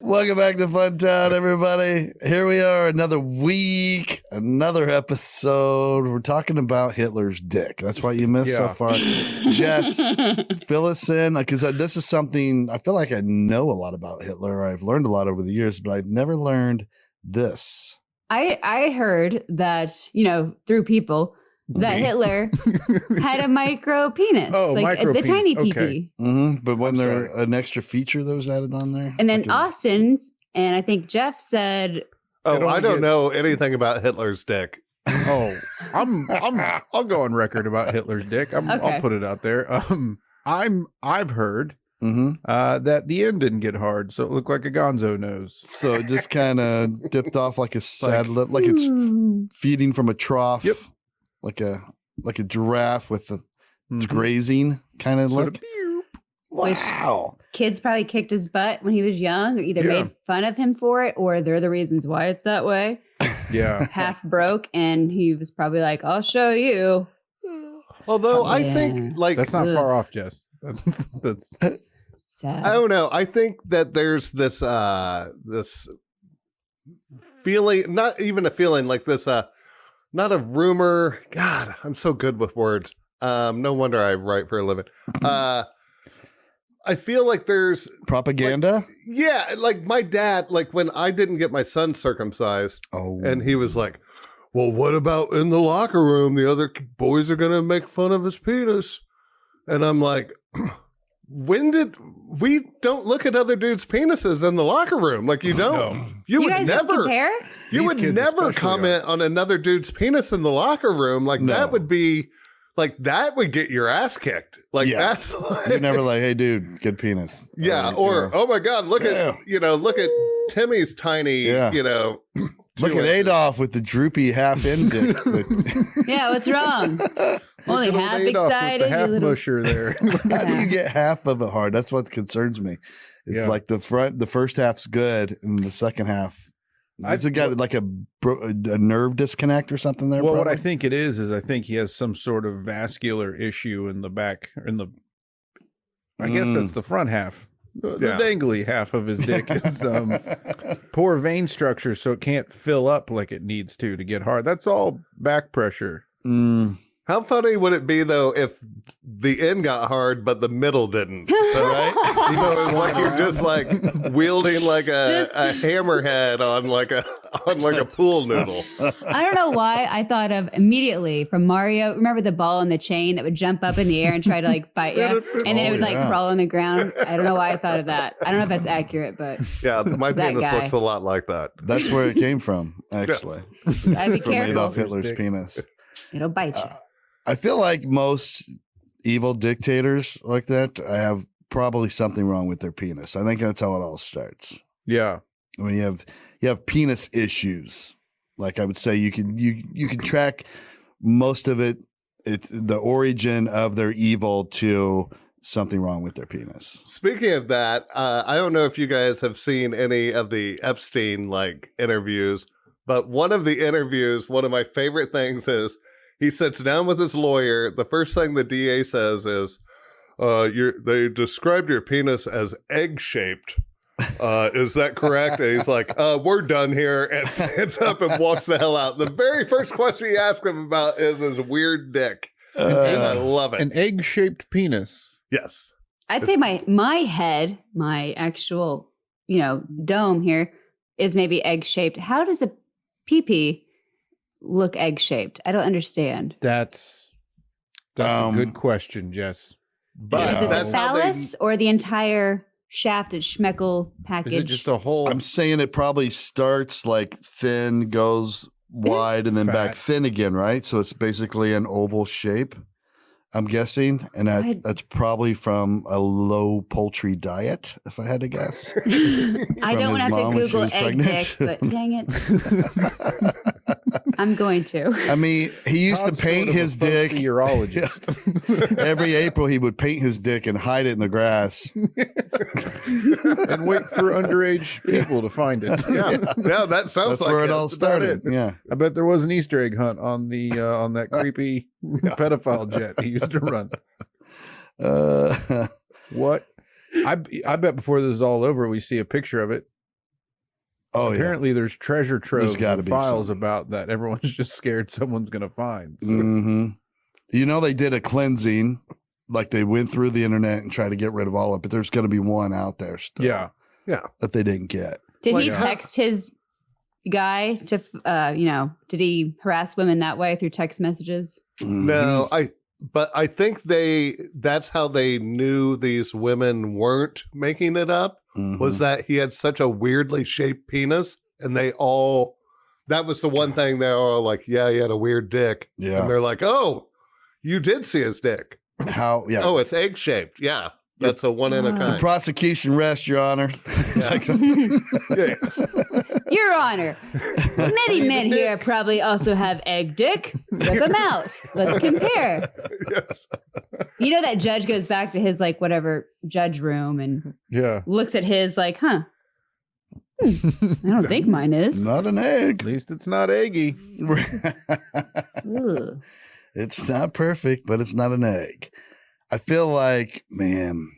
Welcome back to Funtown, everybody. Here we are, another week, another episode. We're talking about Hitler's dick. That's what you missed so far. Jess, fill us in, because this is something I feel like I know a lot about Hitler. I've learned a lot over the years, but I've never learned this. I heard that, through people, that Hitler had a micro penis. Oh, like micro the penis. tiny Okay. pee-pee. Mm-hmm. But when there an extra feature that was added on there? And then Austin's, and I think Jeff said... Oh, I don't know anything about Hitler's dick. Oh, I'll go on record about Hitler's dick. I'll put it out there. I've heard that the end didn't get hard, so it looked like a gonzo nose. So it just kind of dipped off like a saddle, like it's feeding from a trough. Yep. Like a giraffe with the grazing kind of look. Wow. Kids probably kicked his butt when he was young, or either made fun of him for it, or they're the reasons why it's that way. Yeah. Half broke, and he was probably like, I'll show you. Although I think that's not far off, Jess. That's sad. I don't know. I think that there's this this feeling, not even a feeling, like this not a rumor. God, I'm so good with words. No wonder I write for a living. I feel like there's propaganda. Like my dad, like when I didn't get my son circumcised, and he was like, well, what about in the locker room? The other boys are going to make fun of his penis. And I'm like, we don't look at other dudes' penises in the locker room. Like you don't. No. You would guys never compare? You would never comment on another dude's penis in the locker room. Like that would be like, that would get your ass kicked. Like that's like, you're never like, hey dude, good penis. Yeah. Or oh my God, look at Timmy's tiny, Look at Adolf with the droopy half end dick. Yeah, what's wrong? Only half excited. The half musher there. How do you get half of it hard? That's what concerns me. It's like the first half's good, and the second half. Has it got like a nerve disconnect or something there? Well, what I think it is I think he has some sort of vascular issue in the back, I guess that's the front half. The dangly half of his dick is poor vein structure, so it can't fill up like it needs to get hard. That's all back pressure. How funny would it be though if the end got hard but the middle didn't? So, right? So it's like you're just like wielding like a hammerhead on like a pool noodle. I don't know why I thought of immediately from Mario. Remember the ball and the chain that would jump up in the air and try to like bite you, and then it would like crawl on the ground. I don't know why I thought of that. I don't know if that's accurate, but yeah, my penis looks a lot like that. That's where it came from, actually. I'd be from careful. Adolf Hitler's penis. It'll bite you. I feel like most evil dictators like that have probably something wrong with their penis. I think that's how it all starts. Yeah. I mean, you have penis issues. Like I would say, you can track most of it. It's the origin of their evil to something wrong with their penis. Speaking of that, I don't know if you guys have seen any of the Epstein like interviews, but one of the interviews, one of my favorite things is, he sits down with his lawyer. The first thing the DA says is, they described your penis as egg-shaped. Is that correct? And he's like, we're done here, and stands up and walks the hell out. The very first question he asks him about is his weird dick. And I love it. An egg-shaped penis. Yes. I'd say my head, my actual, dome here is maybe egg-shaped. How does a pee-pee look egg-shaped? I don't understand. That's a good question, Jess. But is it the phallus or the entire shaft and schmeckle package? Is it just a whole? I'm saying it probably starts like thin, goes wide, and then back thin again, right? So it's basically an oval shape, I'm guessing. And that's probably from a low poultry diet, if I had to guess. I don't want to have to Google egg dick, but dang it. I'm going to. I mean, he used to paint his dick. Urologist. Every April, he would paint his dick and hide it in the grass. And wait for underage people to find it. Yeah, that sounds like where it all started. Yeah. I bet there was an Easter egg hunt on the on that creepy pedophile jet he used to run. What? I bet before this is all over, we see a picture of it. Oh, apparently there's treasure troves gotta of be files some. about that. Everyone's just scared someone's going to find. So. Mm-hmm. You know, they did a cleansing, like they went through the internet and tried to get rid of all of it, but there's going to be one out there still. Yeah. That they didn't get. Did Like, he text his guy to, did he harass women that way through text messages? No, but I think that's how they knew these women weren't making it up, was that he had such a weirdly shaped penis, and that was the one thing they were all like, yeah, he had a weird dick. Yeah. And they're like, oh, you did see his dick. How? Yeah. Oh, it's egg shaped. Yeah. That's a one in a The kind. prosecution rests, Your Honor. Yeah. Your Honor, many men here probably also have egg dick. Rip them out. Let's compare. Yes. You know, that judge goes back to his, like, whatever judge room and looks at his, like, I don't think mine is. Not an egg. At least it's not eggy. Ugh. It's not perfect, but it's not an egg. I feel like, man,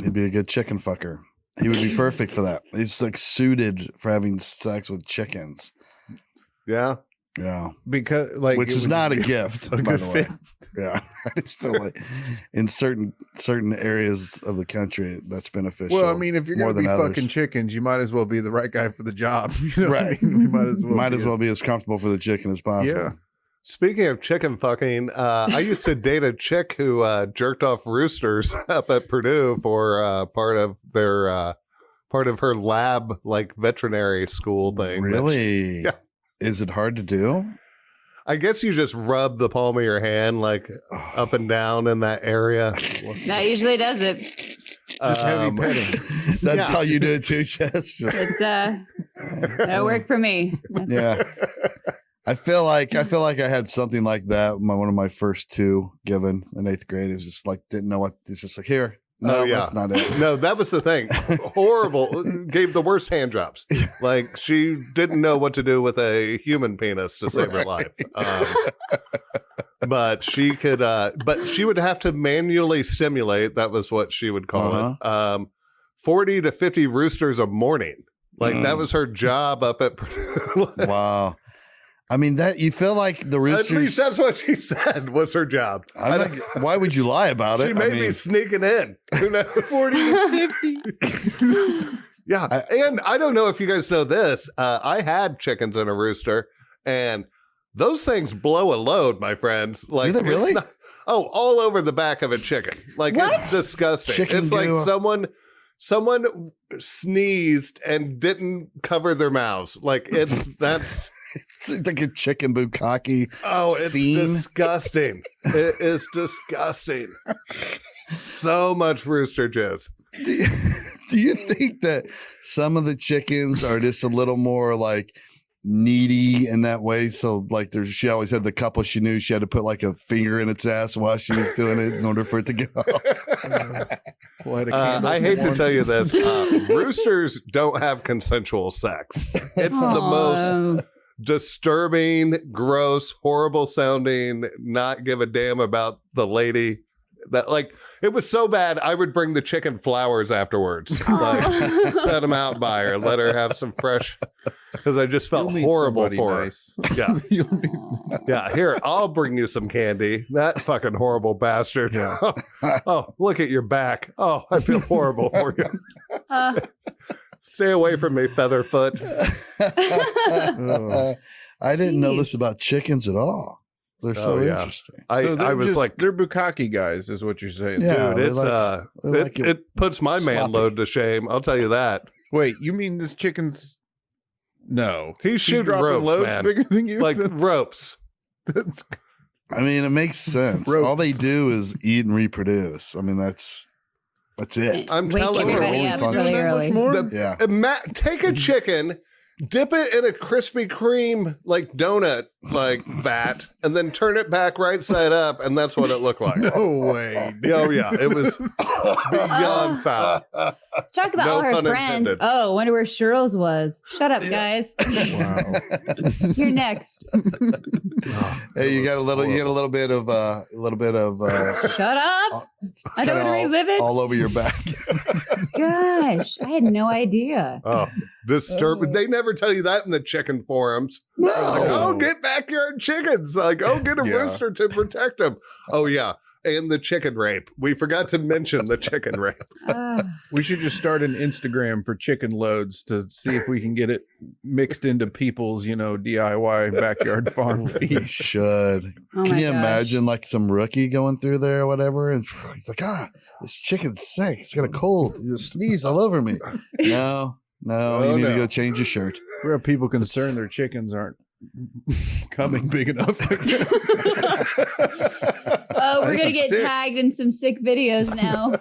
he'd be a good chicken fucker. He would be perfect for that. He's like suited for having sex with chickens. Yeah. Yeah. Because which is not a gift, by good the way. fit. Yeah. I just feel like in certain areas of the country that's beneficial. Well, I mean, if you're going to be fucking chickens, you might as well be the right guy for the job. You know right. I mean? We might as well be as comfortable for the chicken as possible. Yeah. Speaking of chicken fucking, I used to date a chick who jerked off roosters up at Purdue for part of her lab, like veterinary school thing. Really? Is it hard to do? I guess you just rub the palm of your hand like up and down in that area. That usually does it. Just heavy petting. That's how you do it too, Jess. It's that'll work for me. Yeah. I feel like I had something like that. One of my first two given in 8th grade. It was just like, didn't know what. It's just like, here. No, that's not it. No, that was the thing. Horrible. Gave the worst hand jobs. Like, she didn't know what to do with a human penis to save her life. But she could. But she would have to manually stimulate. That was what she would call it. 40 to 50 roosters a morning. Like that was her job up at Purdue. Wow. I mean, that you feel like the roosters. At least that's what she said was her job. Why would you lie about it? She may be sneaking in. Who knows? 40 to 50. Yeah. And I don't know if you guys know this. I had chickens and a rooster, and those things blow a load, my friends. Like, do they really? All over the back of a chicken. Like, it's disgusting. It's like someone sneezed and didn't cover their mouths. Like, that's... It's like a chicken Bukake. Oh, it's disgusting. It is disgusting. So much rooster jizz. Do you think that some of the chickens are just a little more like needy in that way? So like she always had the couple she knew she had to put like a finger in its ass while she was doing it in order for it to get off. I hate to tell you this. Roosters don't have consensual sex. It's the most disturbing, gross, horrible sounding, not give a damn about the lady. That, like, it was so bad I would bring the chicken flowers afterwards. Like, set them out by her, let her have some fresh, because I just felt horrible for her. Yeah. Yeah, here, I'll bring you some candy. That fucking horrible bastard. Yeah. Oh, look at your back. Oh, I feel horrible for you. Stay away from me, Featherfoot. I didn't know this about chickens at all. They're so interesting. I was like, they're Bukake guys, is what you're saying. Yeah, dude, it's it puts my man load to shame. I'll tell you that. Wait, you mean this chicken's? No, he's shooting dropping ropes, loads man. bigger than you, like ropes. I mean, it makes sense. Ropes. All they do is eat and reproduce. I mean, that's it. I'm telling you, really early. Yeah. Take a chicken, dip it in a Krispy Kreme like donut, like vat and then turn it back right side up, and that's what it looked like. No way. Oh yeah, it was beyond foul. Talk about No all her pun friends. intended. Oh, wonder where Cheryl's was. Shut up, guys. Wow. You're next. Hey, you got a little bit of Shut up. I don't want to relive it. all over your back. Gosh, I had no idea. Oh, disturbing. They never tell you that in the chicken forums. No. Like, oh, get backyard chickens. Like, oh, get a rooster to protect them. Oh, yeah. And the chicken rape. We forgot to mention the chicken rape. We should just start an Instagram for chicken loads to see if we can get it mixed into people's, DIY backyard farm We feed. should. Oh Can my you gosh. imagine like some rookie going through there or whatever? And he's like, this chicken's sick. It's got a cold. You sneeze all over me. No, you need to go change your shirt. We have people concerned their chickens aren't coming big enough. Oh, we're think going to I'm get sick. tagged in some sick videos now.